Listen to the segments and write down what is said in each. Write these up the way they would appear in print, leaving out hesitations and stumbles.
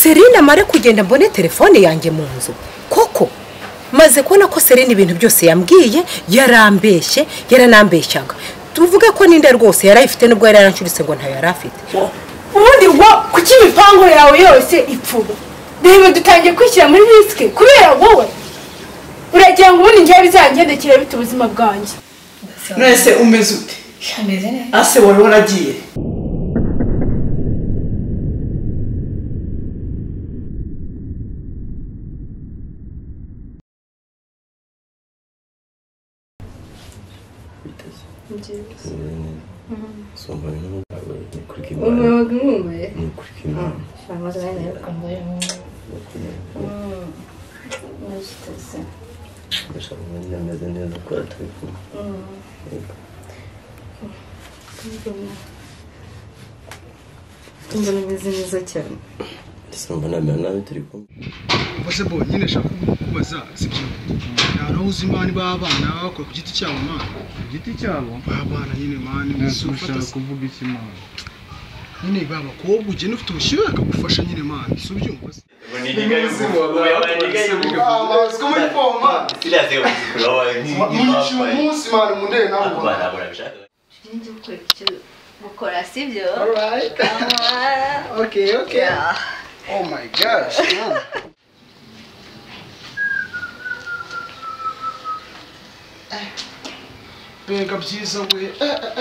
Serine amare kugenda mbone telefone yanjye mu nzu koko maze kubona ko Serine ibintu byose yambwiye yarambeshye yaranambeshyaga tuvuge ko ninde rwose yarayifite nubwo yarancuritse ngo nta yarafite ubundi ngo kuki imipango yawe yose ipfuba reba dutangiye kwishyira muri risk kubera wowe uragira ngo ubundi ngiye bizangendekera bite ubuzima bwanjye nese umeze ute shameze neza ase wari waragiye Ubase bo nyine shaka kubaza sibyo naruzi imani babana bakora ku giti cyabo mana ku giti cyabo babana nyine mani ushaka kuvuga iki mana nyine baba kobwa ugene ufite ubushyuhe akagufasha nyine mani si ubyumva se gukora sibyo okay oh my gosh Bega byiza we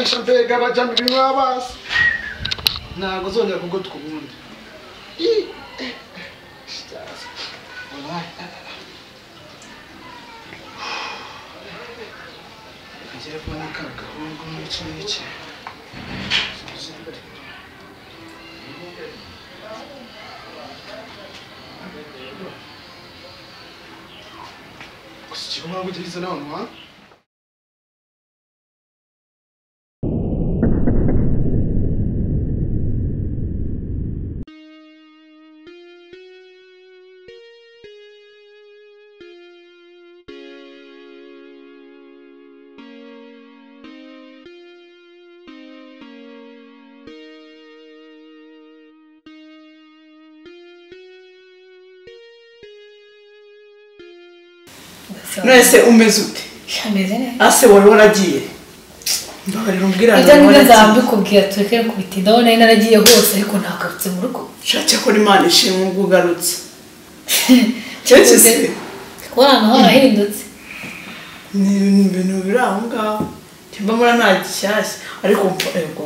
esha bega bajambi bimwabasi ntago zongera kugotwa ubundi ngiye kubona kagahungu n'iki n'iki 지금 하고 있잖아, 엄마. nese umeze ute shameze neza ase wari waragiye mbabarira umbwira ibyo nibyo nzambikubwira tureke kubita ndabona ari naragiye hose ariko ntagarutse mu rugo shake ko Imana ishimwe ubwo ugarutse cyose se ko hano harahindutse ni ibintu biri aho ngaho timba muri nta gishyashya ariko umva yego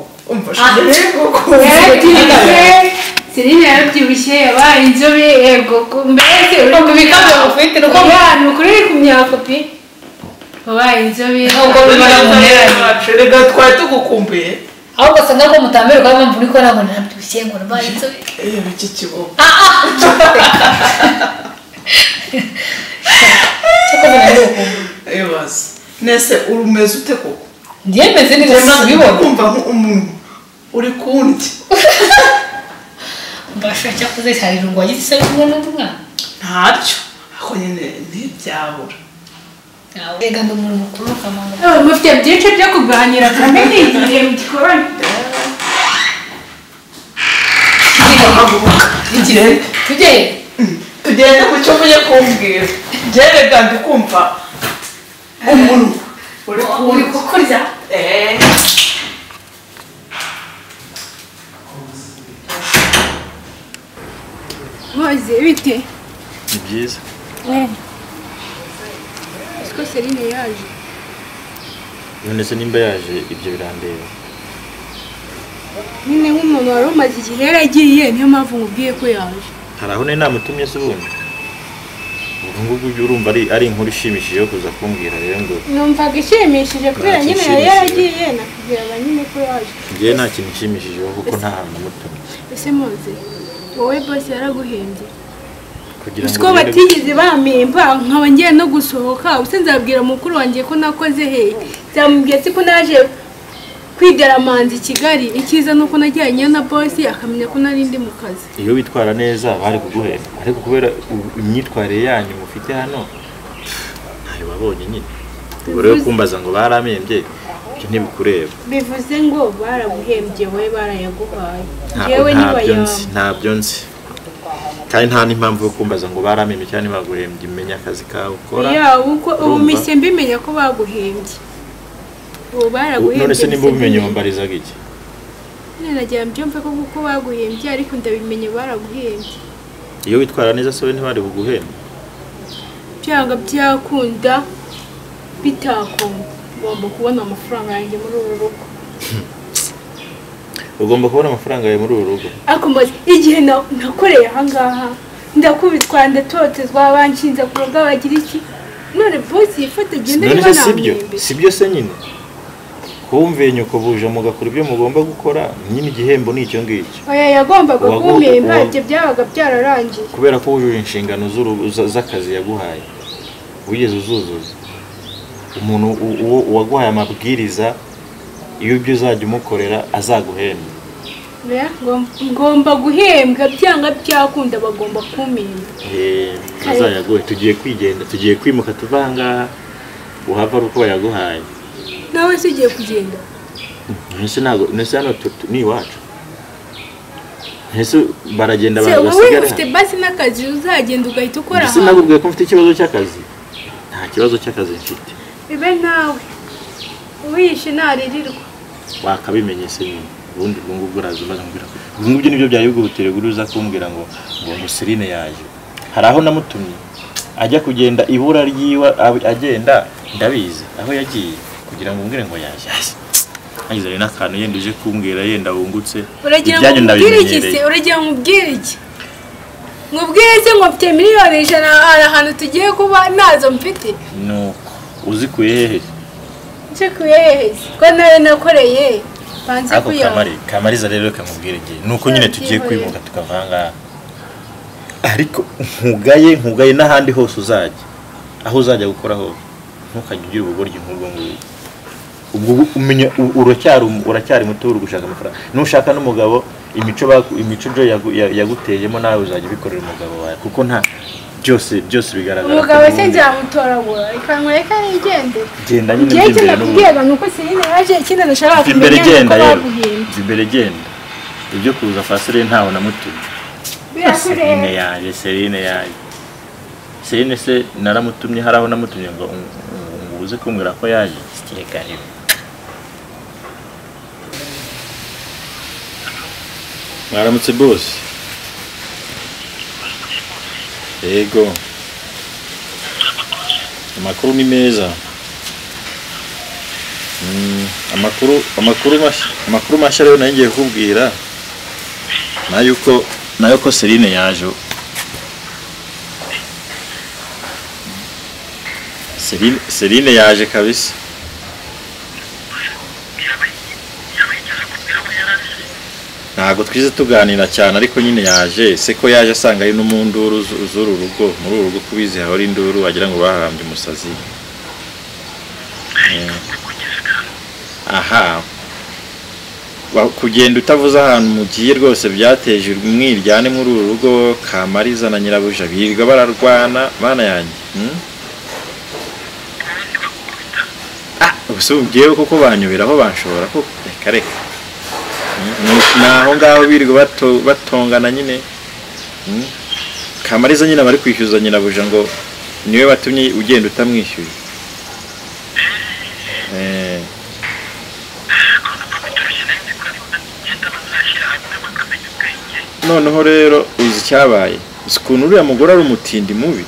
Serine yarabyibushye yabaye inzobe yego mbese uri kubikamo ufite nuko abantu kuri ku myakopi wabaye inzobe ahubwo rega twari tugukumbuye ahubwo sanga ko mutambere kwa mpamvu niko ntabwo nabyibushye ngo nabaye inzobe iki kibo ebaze nese urumeze ute koko ndiye meze neza bibona kumva umuntu uri kundi mbasha cyakoze cyari rungo yise kumwe n'umwana ntacyo ako nyine ntibyabura rega ndo umuntu mukuru kamanga mufite byinshi byo kuganira kandi n'igihe mugikorana tugende mu cyo mujye kumbwira njyewe kandi kumva umuntu uri kukurya Moze bite ni byiza Siko Serine yaje none se nimba yaje ibyo birandeba nyine nk'umuntu wari umaze igihe yaragiye niyo mpamvu nkubwiye ko yaje hari aho namutumye se ubundi ubu ngubu urumva ari inkuru ishimishije yo kuza kumbwira rero ngo numvaga ishimishije kubera nyine yari yaragiye nakubwira nyine ko yaje ngiye nta kintu nshimishije kuko nta hantu namutumye ese Moze wowe boss yaraguhembye kugira ngo siko batigeze bamemba nkaba ngiye no gusohoka use nzabwira mukuru wanjye ko nakoze he zamubwiye siko naje kwidaramanza i Kigali ikiza nuko najyanye na boss akamenya ko nari ndi mu kazi iyo witwara neza bari kuguhera ariko kubera imyitwarire yanyu mufite hano ntayo babonye nyine ubwo rero kumbaza ngo baramembye ibyo ntibikureba bivuze ngo baraguhembye wowe barayaguhaye ntabyo nzi kandi nta n'impamvu yo kumbaza ngo barameme cyane baguhembye imenya akazi kawe ukora uko umise mbimenya ko baguhembye ubu baraguhembye none se nimba ubimenye wambarizaga iki nagira mbyumve ko kuko baguhembye ariko ndabimenye baraguhembye iyo witwara neza se ntibari buguhembe byanga byakunda bitakunda ugomba kubona amafaranga yanjye muri uru rugo ugomba kubona amafaranga yawe muri uru rugo akomaze igihe nakoreye ahangaha ndakubitwa ndatotezwa banshinze ku rugo bagira iki none bosi yifata agenda niba namwembe sibyo se nyine kumve nyoko buje mugakora ibyo mugomba gukora nyine igihembo ni icyo ngicyo oya yagombaga kumemba ibyo byabaga byararangiye kubera ko wujuje inshingano z'akazi yaguhaye wigeze uzuzuza umuntu waguhaye amabwiriza iyo ibyo uzajya umukorera azaguhemba ngomba guhembwa byanga byakunda bagomba kumemba azayaguhe tugiye kwigenda tugiye kwimuka tuvanga uhava ari uko yaguhaye nawe se ugiye kugenda nese hano ni iwacu nese baragenda wowe ufite basi n'akazi uzagenda ugahita ukora aha sinakubwiye ko mfite ikibazo cy'akazi nta kibazo cy'akazi mfite bibe nawe uwishe naririrwa wakabimenye se nyine ubundi ubwo ngubwo uraza umaze mbwira ubwo ngubyo nibyo byari bigutere guruza kumbwira ngo Muserine yaje hari aho namutumye ajya kugenda ibura ryiwa agenda ndabizi aho yagiye kugira ngo umbwire ngo yaje agize n'akantu yenda uje kumbwira yenda wungutse ibyanyu ndabimenyereye uragira ngo ubwire iki mubwire se ngo mfite miliyoni 100 ahantu tugiye kuba nazo mfite no uzikuye hehe nzikuye hehe ko nawe nakoreye banze kuya Kamariza rero kamubwire igihe nuko nyine tugiye kwimuka tukavanga ariko nkugaye n'ahandi hose uzajya aho uzajya gukora hose ntukajye ugira ubugoryi nk'ubwo ubwo umenya uracyari muto uri gushaka amafaranga nushaka n'umugabo imico jo yaguteyemo nawe uzajya bikorera umugabo wawe kuko nta byose bigaragara umugabo se nzamutoragura ikankureka nigende genda nyine imbere n'ubwira nuko Serine yaje ikindi nashaka kumenya ko baguhembye imbere genda ibyo kuza fasire ntawe namutumye Serine yaje Serine se naramutumye haraho namutumye ngo uze kumbwira ko yaje sikeka rero mwaramutse boss yego amakuru ni meza amakuru mashya rero nangiye kubwira nayo ko Serine yaje Serine yaje kabisa ntago twize tuganira cyane ariko nyine yaje se ko yaje asanga ari n'umunduru z'uru rugo muri uru rugo kubizi hahora induru wagira ngo bahambye umusazi aha kugenda utavuze ahantu mugiye rwose byateje umwiryane muri uru rugo Kamariza na Nyirabuja birirwa bararwana bana yanjye ubuse ubwiyewe kuko banyubiraho banshobora ko reka naho ngaho birirwa batongana nyine Kamariza nyine bari kwishyuza Nyirabuja ngo niwe batumye ugenda utamwishyuye noneho rero uzi cyabaye ukuntu uriya mugore ari umutindi mubi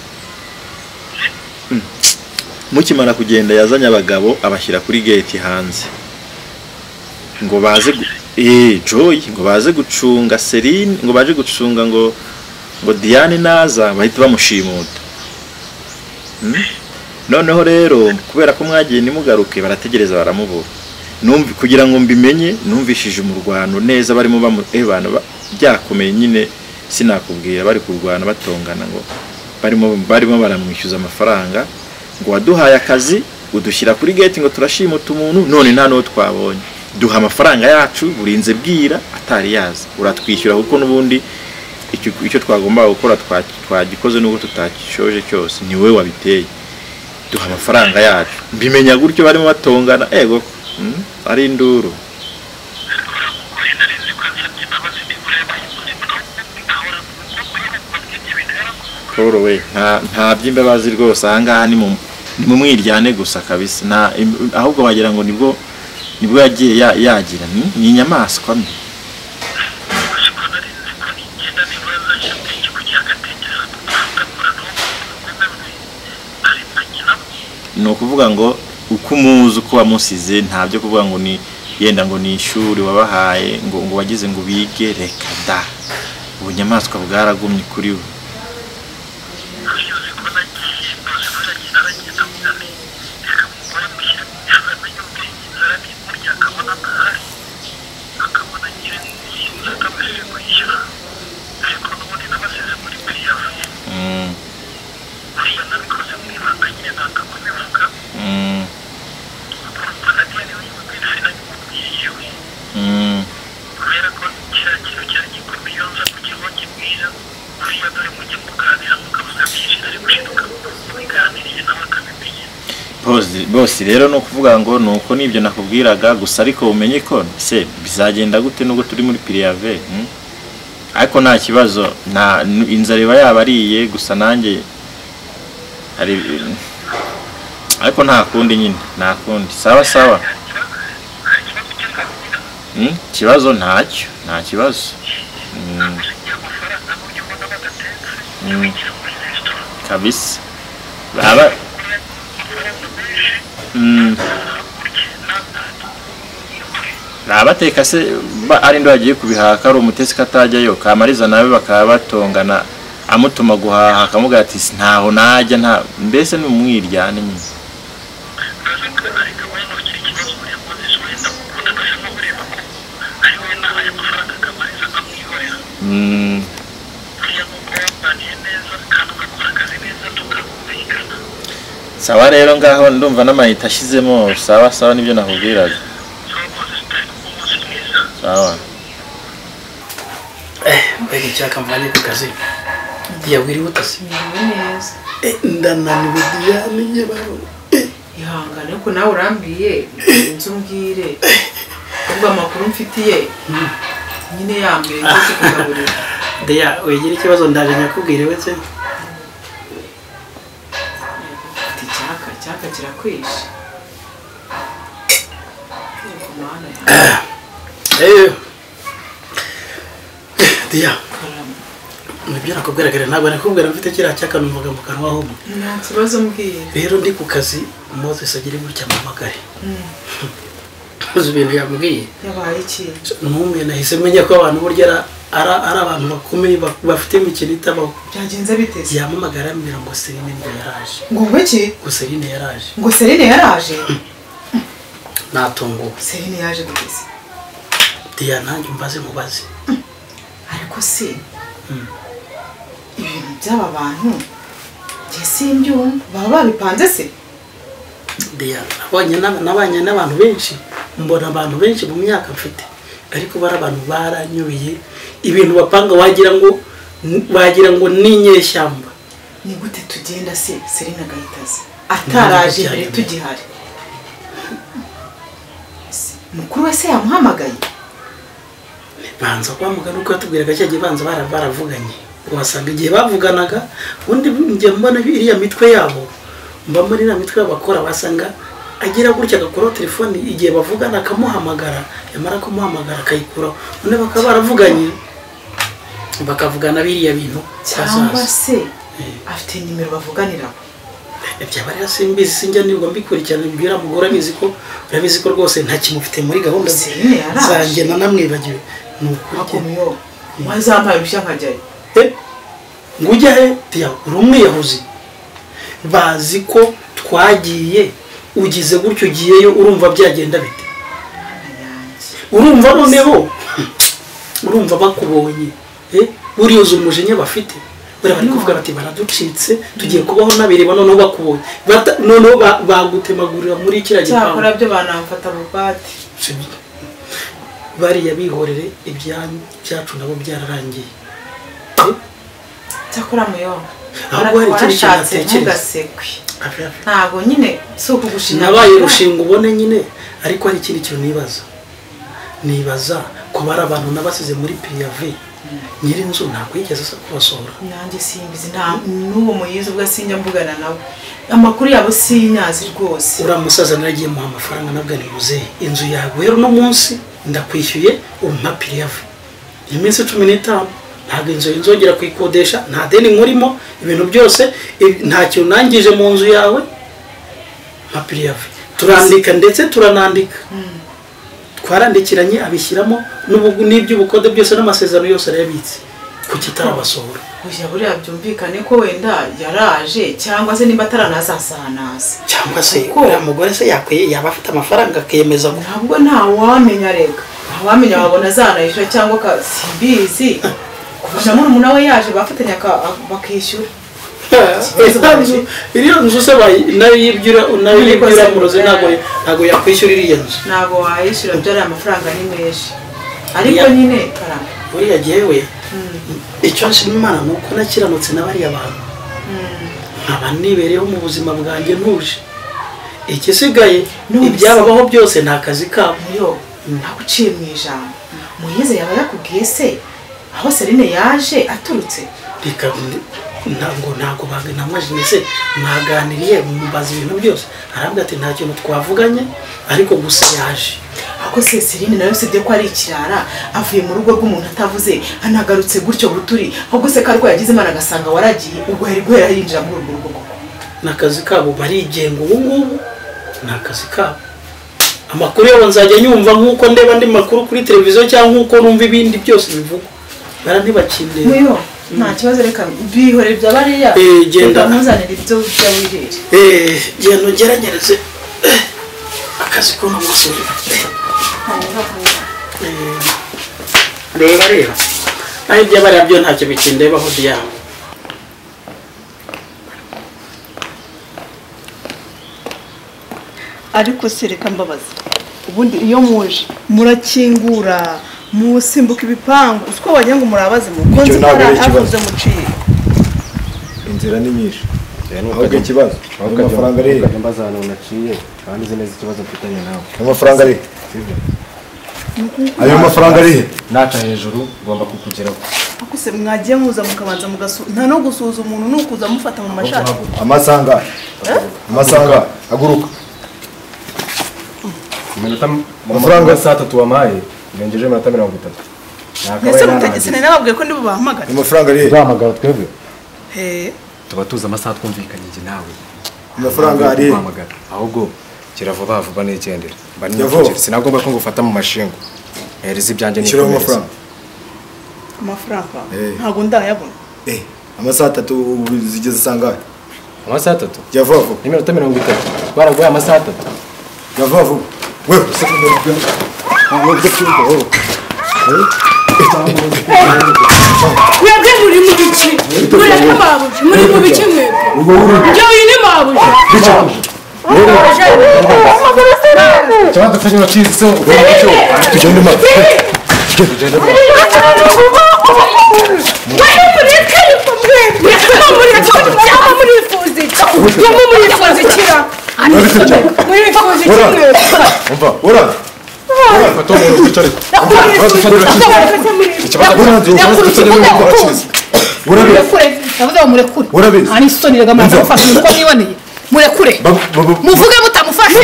mukimara kugenda yazanye abagabo abashyira kuri gate hanze ngo baze Joy ngo baze gucunga Serine ngo baje gucunga ngo Diane naza bahita bamushimuta noneho rero kubera ko mwagiye nimugaruke barategereza baramubura kugira ngo mbimenye numvishije umurwano neza barimo bana byakomeye nyine sinakubwira bari kurwana batongana ngo barimo baramwishyuza amafaranga ngo waduhaye akazi udushyira kuri gate ngo turashimuta umuntu none nta no twabonye duha amafaranga yacu burinze bwira atari yaza uratwishyura kuko nubundi icyo twagomba gukora twagikoze n'ubwo tutakishoje cyose ni wowe wabiteye duha amafaranga yacu mbimenya gutyo barimo batongana ego ari induru Paul we nta by'imbabazi rwose ahangaha ni mu mwiryane gusa kabisa ahubwo wagira ngo nibwo yagiye yagira ni inyamaswa mbi. Ni ukuvuga ngo uko umuzi uko wamusize nta byo kuvuga ngo ni yenda ngo ni ishuri wabahaye ngo wagize ngo bige reka da ubunyamaswa bwaragumye kuri we. Bose rero no kuvuga ngo nuko nibyo nakubwiraga gusa ariko umenye ko se bizagenda gute nubwo turi muri piriave ariko nta kibazo inzara iba yabariye gusa nanjye hari ariko nta kundi nyine nta kundi sawa kibazo ntacyo nta kibazo kabisa baba abateka se ari ndo agiye kubihaka ari umutesi katajyayo kamariza nawe bakaba batongana amutuma guhaha akamubwira ati ntaho najya nta mbese ni umwiryane nyine. Sawa rero ngaho ndumva n'amahita ashizemo sawa nibyo nakubwiraga. Sawa. Mbega icyaka mvanye ku kazi. Yawiri utasimye neza. Ndananiwe Diane ye baro. Ihangane ko nawe urambiye inzumbwire. Ubwo amakuru mfitiye. Nyine yambwiye cyo kugaburira. Deya wegera ikibazo ndaje nyakubwire wese. Cyaka kirakwisha. Deya. Nibyo nakubwiraga ntabwo nakubwira mfite kira cyaka numvaga mu kanwa ho. Nta kibazo mbwiye. Rero ndi ku kazi Moses agire gutya mamagare. Ibintu yambwiye. Yabaye iki? Numwe nahise menya ko abantu burya ari abantu bakomeye bafite imikino itabaho. Byagenze biteze. Yamamagara mbira ngo Serine ngo yaraje. Ngo ngwiki? Ngo Serine yaraje. Ngo Serine yaraje? Natungo. Serine yaje guteze. Diya nanjye mbaze mubaze. Ariko se ibintu by'aba bantu simbyumva baba babipanze se. Diya nabanye n'abantu benshi mbona abantu benshi mu myaka mfite ariko bara abantu baranyubiye ibintu bapanga wagira ngo ninyeshyamba. Ni gute tugenda se Serine agahitaze ataraje mbere tugihari? Mukuru wese yamuhamagaye banza kwamugana uko yatubwiraga cyagiye banza baravuganye wasanga igihe bavuganaga undi njye mbona iriya mitwe yabo mba muri na mitwe y'abakora basanga agira gutya agakora telefone igihe bavugana akamuhamagara yamara kumuhamagara akayikura none bakaba baravuganye bakavugana biriya bintu cyangwa se afite nimero bavuganiraho. Byabarira simbizi sinjya nibwo mbikurikirana mbwira mugora bizi ko rwose nta kimufite muri gahunda zanjye namwibagiwe nuko wazampaye urushya nkajyayo. Ngujya he Diya urumwe yahuze bazi ko twagiye ugize gutyo ugiyeyo urumva byagenda bite? Urumva noneho urumva bakubonye buriyoza umujinya bafite bari kuvuga bati baraducitse tugiye kubaho nabireba noneho bakubonye noneho bagutemagurira muri kira gipangu. Cyakora byo banamfata bubati bari yabihorere ibyacu nabo byararangiye. Cyakora muyo ahubwo hari ikindi kintu natekerezasekwe ntabwo nyine si ukugushinga nabaye rushinga ubone nyine ariko hari ikindi kintu nibaza ko bari abantu nabasize muri piriave nyiri inzu ntabwo yigeze asa kubasohora. nanjye simbizi nta n'uwo muyizi ubwo sinjya mvugana nawe amakuru yabo sinyazi rwose. Uriya musaza naragiye muha amafaranga nabwo ni muzehe inzu yawe rero uno munsi ndakwishyuye umpa pirive iminsi 15 ntabwo inzu nzongera kuyikodesha nta deni nkurimo ibintu byose nta kintu nangije mu nzu yawe mpa pirive turandika ndetse turanandika twarandikiranye abishyiramo n'iby'ubukode byose n'amasezerano yose arayabitse kuki itarabasohora. Gushya buriya byumvikane ko wenda yaraje cyangwa se nimba ataranazasanaza cyangwa se uriya mugore se yakwiye yaba afite amafaranga akiyemeza ngo ntabwo ntawamenya rega ntawamenya wabona azanayishyura cyangwa simbizi kuva murumuna we yaje bafatanya bakishyura. iriya nzu se nayo yibyura muroze ntabwo yakwishyura iriya nzu. Ntabwo wayishyura byari amafaranga ni menshi ariko nyine karamba buriya jyewe icyo nshima Imana ni uko nakiranutse n'abariya bantu nkaba nibereyeho mu buzima bwanjye ntuje ikisigaye ibyababaho byose nta kazi kabo. yo ntabwo uciye mu ijambo muyize yaba yakubwiye se aho Serine yaje aturutse reka ntabwo baganamajine se mwaganiriye mubaza ibintu byose arambwira ati nta kintu twavuganye ariko gusa yaje. ako se Serine nayo sibye ko ari ikirara avuye mu rugo rw'umuntu atavuze anagarutse gutyo buturi ahubwo se karwa yagize Imana agasanga waragiye ubwo heri guhera yinjira muri urwo rugo. N'akazi kabo barigenga ubu ngubu n'akazi kabo amakuru yabo nzajya nyumva nk'uko ndeba andi makuru kuri televiziyo cyangwa nk'uko numva ibindi byose bivugwa barantibakindera. muyo nta kibazo reka bihorere bya bariya genda muzanira ibyo byawirere genda ugerageze akazi ko n'umunsi reba naho iby'abariya byo ntacyo bikindebaho diyawe. ariko se reka mbabaza ubundi iyo muje murakingura musimbuka ibipangu uko wagira ngo murabaze mu konzi barahavuze muciye inzira ni nyinshi ahubwo ikibazo amafaranga ari mbazana unaciye kandi uzi neza ikibazo mfitanye nawe amafaranga ari ayo mafaranga ari naca hejuru ngomba kukugeraho. ako se mwagiye muza mukabanza nta no gusuza umuntu nukuza mufata mu mashati amasanga aguruka iminota amafaranga saa 3 wamaye ndengeje iminota 30. ese mutegetse nababwiye ko ndibo bahamagara amafaranga ari bahamagara twebwe tuba tuzi amasaha twumvikanye njye nawe amafaranga ari ahubwo kira vuba vuba n'igendera mbani sinagomba ko ngufata mu mashingo hereza ibyanjye n'ikiro amafaranga ntago ndayabona amasaha 3 zigeze sangahe amasaha 3 javavu n'iminota 30 baraguye amasaha 3 javavu wewe mwebwe muri mu bice mureke mabuja muri mu bice mwebwe njye wine mabuja cyangwa dufanye bacize so tugende ma tugende ma murekure muvuge mutamufashe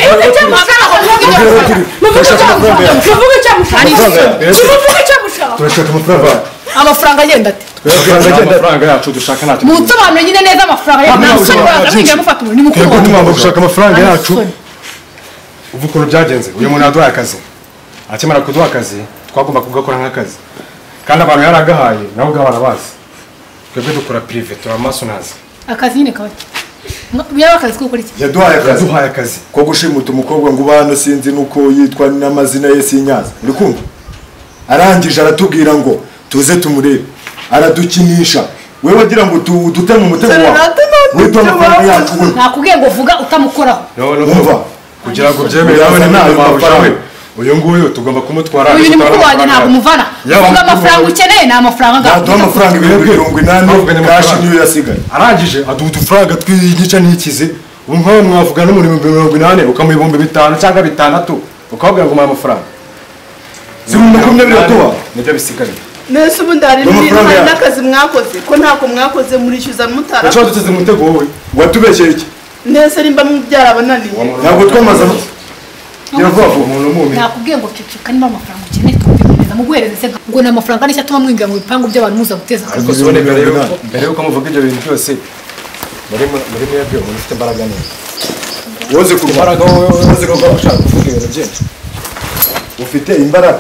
amafaranga agenda ate amafaranga yacu dushaka ntacyo musobanure nyine neza amafaranga yacu ni mukuru wawe nimwamba gushaka amafaranga yacu uva ukuntu byagenze uyu muntu yaduhaye akazi akimara kuduha akazi twagomba kugakora nk'akazi kandi abantu yaragahaye nabo ubwabo barabazi twebwe dukora prive turamasonazi akazi nyine kawe yaba akazi ko gukora iki yaduhaye akazi ko gushimuta umukobwa ngo ubano sinzi nuko yitwa n'amazina ye sinyaza uri kumva arangije aratubwira ngo tuze tumurebe aradukinisha wewe wagira ngo duteme umutego wawe nakubwiye ngo vuga utamukoraho umva kugira ngo byemere nawe n'amafaranga uyu nguyu tugomba kumutwara uyu ni mukuru wanjye ntabwo umuvana uvuga amafaranga ukeneye ni amafaranga ngaho amafaranga 70 kashi niyo yasigaye arangije aduha udufaranga tw'igice n'ikize ubu nk'aho mwavuga no muri 80 ukamuha 5,000 cyangwa 6 ukabwira ngo umuha amafaranga si 20 biratuha nibyo bisigaye nese ubundi hari n'akazi mwakoze ko ntako mwakoze murishyuza mutara Icyo duteze umutego wowe watubeshyeye iki nese nimba mubyara abananiye ntabwo twamaze kiravuga umuntu mubi nakubwiye ngo ceceka niba amafaranga ukeneye tukamuhereza muguhereze se ngo ni amafaranga n'icyo atuma mwinjira mu bipangu by'abantu muza guteza ariko sibone mbere yuko muvuga ibyo bintu byose muri mwebwe umuntu ufite imbaraga neza woze kurwara woze kuba ushaka kuvuga ibintu byinshi ufite imbaraga